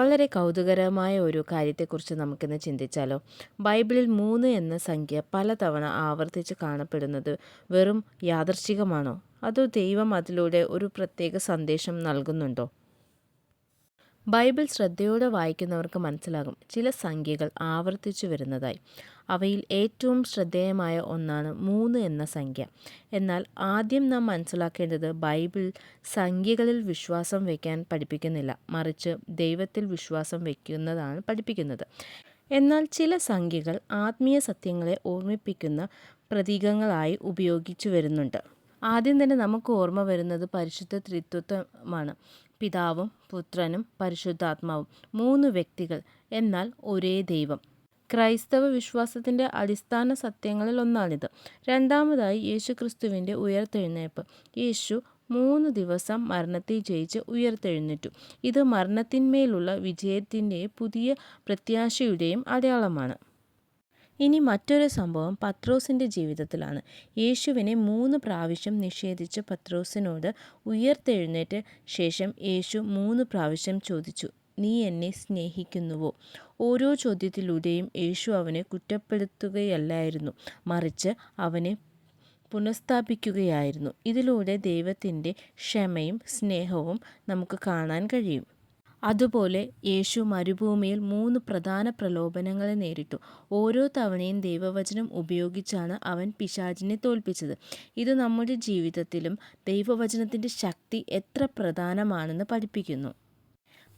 വളരെ കൗതുകരമായ ഒരു കാര്യത്തെക്കുറിച്ച് നമുക്കിന്ന് ചിന്തിച്ചാലോ? ബൈബിളിൽ 3 എന്ന സംഖ്യ പലതവണ ആവർത്തിച്ച് കാണപ്പെടുന്നത് വെറും യാദൃച്ഛികമാണോ? അതോ ദൈവം അതിലൂടെ ഒരു പ്രത്യേക സന്ദേശം നൽകുന്നുണ്ടോ? ബൈബിൾ ശ്രദ്ധയോടെ വായിക്കുന്നവർക്ക് മനസ്സിലാകും ചില സംഖ്യകൾ ആവർത്തിച്ചു വരുന്നതായി. അവയിൽ ഏറ്റവും ശ്രദ്ധേയമായ ഒന്നാണ് 3 എന്ന സംഖ്യ. എന്നാൽ ആദ്യം നാം മനസ്സിലാക്കേണ്ടത് ബൈബിൾ സംഖ്യകളിൽ വിശ്വാസം വയ്ക്കാൻ പഠിപ്പിക്കുന്നില്ല, മറിച്ച് ദൈവത്തിൽ വിശ്വാസം വയ്ക്കുന്നതാണ് പഠിപ്പിക്കുന്നത്. എന്നാൽ ചില സംഖ്യകൾ ആത്മീയ സത്യങ്ങളെ ഓർമ്മിപ്പിക്കുന്ന പ്രതീകങ്ങളായി ഉപയോഗിച്ചു വരുന്നുണ്ട്. ആദ്യം തന്നെ നമുക്ക് ഓർമ്മ വരുന്നത് പരിശുദ്ധ ത്രിത്വമാണ്. പിതാവും പുത്രനും പരിശുദ്ധാത്മാവും 3 വ്യക്തികൾ, എന്നാൽ ഒരേ ദൈവം. ക്രൈസ്തവ വിശ്വാസത്തിൻ്റെ അടിസ്ഥാന സത്യങ്ങളിൽ ഒന്നാണിത്. രണ്ടാമതായി യേശുക്രിസ്തുവിൻ്റെ ഉയർത്തെഴുന്നേൽപ്പ്. യേശു 3 ദിവസം മരണത്തെ ജയിച്ച് ഉയർത്തെഴുന്നേറ്റു. ഇത് മരണത്തിന്മേലുള്ള വിജയത്തിൻ്റെയും പുതിയ പ്രത്യാശയുടെയും അടയാളമാണ്. ഇനി മറ്റൊരു സംഭവം പത്രോസിൻ്റെ ജീവിതത്തിലാണ്. യേശുവിനെ 3 പ്രാവശ്യം നിഷേധിച്ച പത്രോസിനോട് ഉയർത്തെഴുന്നേറ്റ ശേഷം യേശു 3 പ്രാവശ്യം ചോദിച്ചു, നീ എന്നെ സ്നേഹിക്കുന്നുവോ? ഓരോ ചോദ്യത്തിലൂടെയും യേശു അവനെ കുറ്റപ്പെടുത്തുകയല്ലായിരുന്നു, മറിച്ച് അവനെ പുനഃസ്ഥാപിക്കുകയായിരുന്നു. ഇതിലൂടെ ദൈവത്തിൻ്റെ ക്ഷമയും സ്നേഹവും നമുക്ക് കാണാൻ കഴിയും. അതുപോലെ യേശു മരുഭൂമിയിൽ 3 പ്രധാന പ്രലോഭനങ്ങളെ നേരിട്ടു. ഓരോ തവണയും ദൈവവചനം ഉപയോഗിച്ചാണ് അവൻ പിശാചിനെ തോൽപ്പിച്ചത്. ഇത് നമ്മുടെ ജീവിതത്തിലും ദൈവവചനത്തിൻ്റെ ശക്തി എത്ര പ്രധാനമാണെന്ന് പഠിപ്പിക്കുന്നു.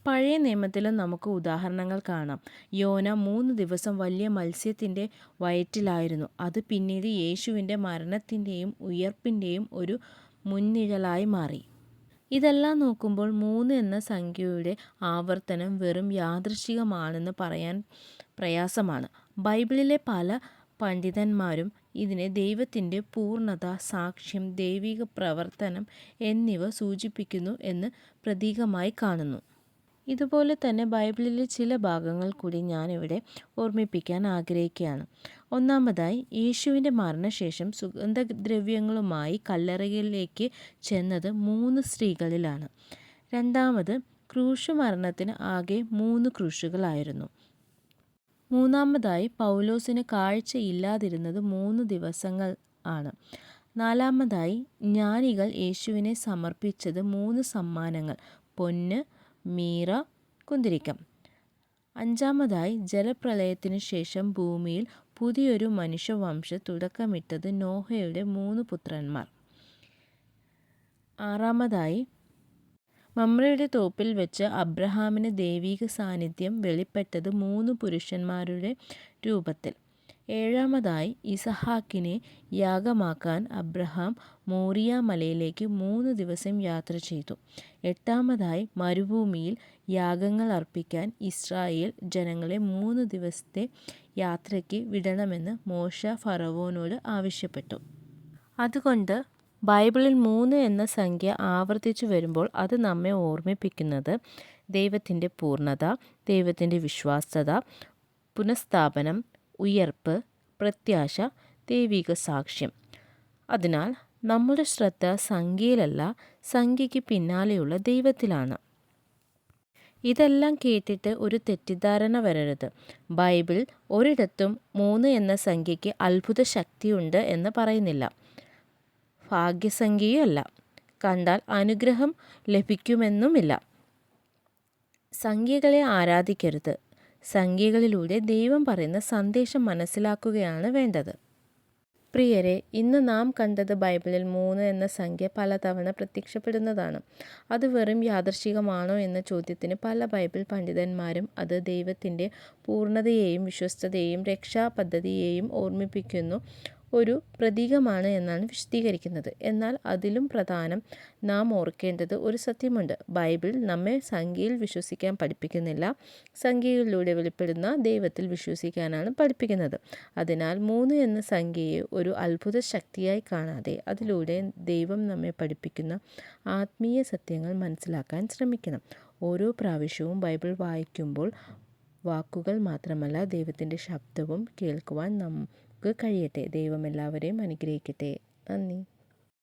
പഴയ നിയമത്തിലും നമുക്ക് ഉദാഹരണങ്ങൾ കാണാം. യോന 3 ദിവസം വലിയ മത്സ്യത്തിൻ്റെ വയറ്റിലായിരുന്നു. അത് പിന്നീട് യേശുവിൻ്റെ മരണത്തിൻ്റെയും ഉയർപ്പിൻ്റെയും ഒരു മുൻനിഴലായി മാറി. ഇതെല്ലാം നോക്കുമ്പോൾ 3 എന്ന സംഖ്യയുടെ ആവർത്തനം വെറും യാദൃച്ഛികമാണെന്ന് പറയാൻ പ്രയാസമാണ്. ബൈബിളിലെ പല പണ്ഡിതന്മാരും ഇതിനെ ദൈവത്തിൻ്റെ പൂർണ്ണത, സാക്ഷ്യം, ദൈവിക പ്രവർത്തനം എന്നിവ സൂചിപ്പിക്കുന്നു എന്ന് പ്രതീകമായി കാണുന്നു. ഇതുപോലെ തന്നെ ബൈബിളിലെ ചില ഭാഗങ്ങൾ കൂടി ഞാനിവിടെ ഓർമ്മിപ്പിക്കാൻ ആഗ്രഹിക്കുകയാണ്. ഒന്നാമതായി, യേശുവിൻ്റെ മരണശേഷം സുഗന്ധദ്രവ്യങ്ങളുമായി കല്ലറയിലേക്ക് ചെന്നത് 3 സ്ത്രീകളിലാണ്. രണ്ടാമത്, ക്രൂശുമരണത്തിന് ആകെ 3 ക്രൂശുകളായിരുന്നു. മൂന്നാമതായി, പൗലോസിന് കാഴ്ചയില്ലാതിരുന്നത് 3 ദിവസങ്ങൾ ആണ്. നാലാമതായി, ജ്ഞാനികൾ യേശുവിനെ സമർപ്പിച്ചത് 3 സമ്മാനങ്ങൾ: പൊന്ന്, മീറ, കുന്തിരിക്കം. അഞ്ചാമതായി, ജലപ്രളയത്തിനു ശേഷം ഭൂമിയിൽ പുതിയൊരു മനുഷ്യവംശ തുടക്കമിട്ടത് നോഹയുടെ 3 പുത്രന്മാർ. ആറാമതായി, മമ്രയുടെ തോപ്പിൽ വെച്ച് അബ്രഹാമിന് ദൈവിക സാന്നിധ്യം വെളിപ്പെട്ടത് 3 പുരുഷന്മാരുടെ രൂപത്തിൽ. ഏഴാമതായി, ഇസഹാക്കിനെ യാഗമാക്കാൻ അബ്രഹാം മോറിയ മലയിലേക്ക് 3 ദിവസം യാത്ര ചെയ്തു. എട്ടാമതായി, മരുഭൂമിയിൽ യാഗങ്ങൾ അർപ്പിക്കാൻ ഇസ്രായേൽ ജനങ്ങളെ 3 ദിവസത്തെ യാത്രയ്ക്ക് വിടണമെന്ന് മോശ ഫറവോനോട് ആവശ്യപ്പെട്ടു. അതുകൊണ്ട് ബൈബിളിൽ 3 എന്ന സംഖ്യ ആവർത്തിച്ചു വരുമ്പോൾ അത് നമ്മെ ഓർമ്മിപ്പിക്കുന്നത് ദൈവത്തിൻ്റെ പൂർണ്ണത, ദൈവത്തിൻ്റെ വിശ്വാസ്യത, പുനഃസ്ഥാപനം, ഉയർപ്പ്, പ്രത്യാശ, ദൈവിക സാക്ഷ്യം. അതിനാൽ നമ്മുടെ ശ്രദ്ധ സംഖ്യയിലല്ല, സംഖ്യയ്ക്ക് പിന്നാലെയുള്ള ദൈവത്തിലാണ്. ഇതെല്ലാം കേട്ടിട്ട് ഒരു തെറ്റിദ്ധാരണ വരരുത്. ബൈബിൾ ഒരിടത്തും 3 എന്ന സംഖ്യയ്ക്ക് അത്ഭുത ശക്തിയുണ്ട് എന്ന് പറയുന്നില്ല. ഭാഗ്യസംഖ്യയുമല്ല. കണ്ടാൽ അനുഗ്രഹം ലഭിക്കുമെന്നുമില്ല. സംഖ്യകളെ ആരാധിക്കരുത്. സംഖ്യകളിലൂടെ ദൈവം പറയുന്ന സന്ദേശം മനസ്സിലാക്കുകയാണ് വേണ്ടത്. പ്രിയരെ, ഇന്ന് നാം കണ്ടത് ബൈബിളിൽ 3 എന്ന സംഖ്യ പലതവണ പ്രത്യക്ഷപ്പെടുന്നതാണ്. അത് വെറും യാദൃച്ഛികമാണോ എന്ന ചോദ്യത്തിന് പല ബൈബിൾ പണ്ഡിതന്മാരും അത് ദൈവത്തിൻ്റെ പൂർണ്ണതയെയും വിശ്വസ്തതയെയും രക്ഷാപദ്ധതിയെയും ഓർമ്മിപ്പിക്കുന്ന ഒരു പ്രതീകമാണ് എന്നാണ് വിശദീകരിക്കുന്നത്. എന്നാൽ അതിലും പ്രധാനം നാം ഓർക്കേണ്ടത് ഒരു സത്യമുണ്ട്. ബൈബിൾ നമ്മെ സംഖ്യയിൽ വിശ്വസിക്കാൻ പഠിപ്പിക്കുന്നില്ല, സംഖ്യകളിലൂടെ വെളിപ്പെടുന്ന ദൈവത്തിൽ വിശ്വസിക്കാനാണ് പഠിപ്പിക്കുന്നത്. അതിനാൽ 3 എന്ന സംഖ്യയെ ഒരു അത്ഭുത ശക്തിയായി കാണാതെ അതിലൂടെ ദൈവം നമ്മെ പഠിപ്പിക്കുന്ന ആത്മീയ സത്യങ്ങൾ മനസ്സിലാക്കാൻ ശ്രമിക്കണം. ഓരോ പ്രാവശ്യവും ബൈബിൾ വായിക്കുമ്പോൾ വാക്കുകൾ മാത്രമല്ല, ദൈവത്തിൻ്റെ ശബ്ദവും കേൾക്കുവാൻ നമുക്ക് കഴിയട്ടെ. ദൈവം എല്ലാവരെയും അനുഗ്രഹിക്കട്ടെ. നന്ദി.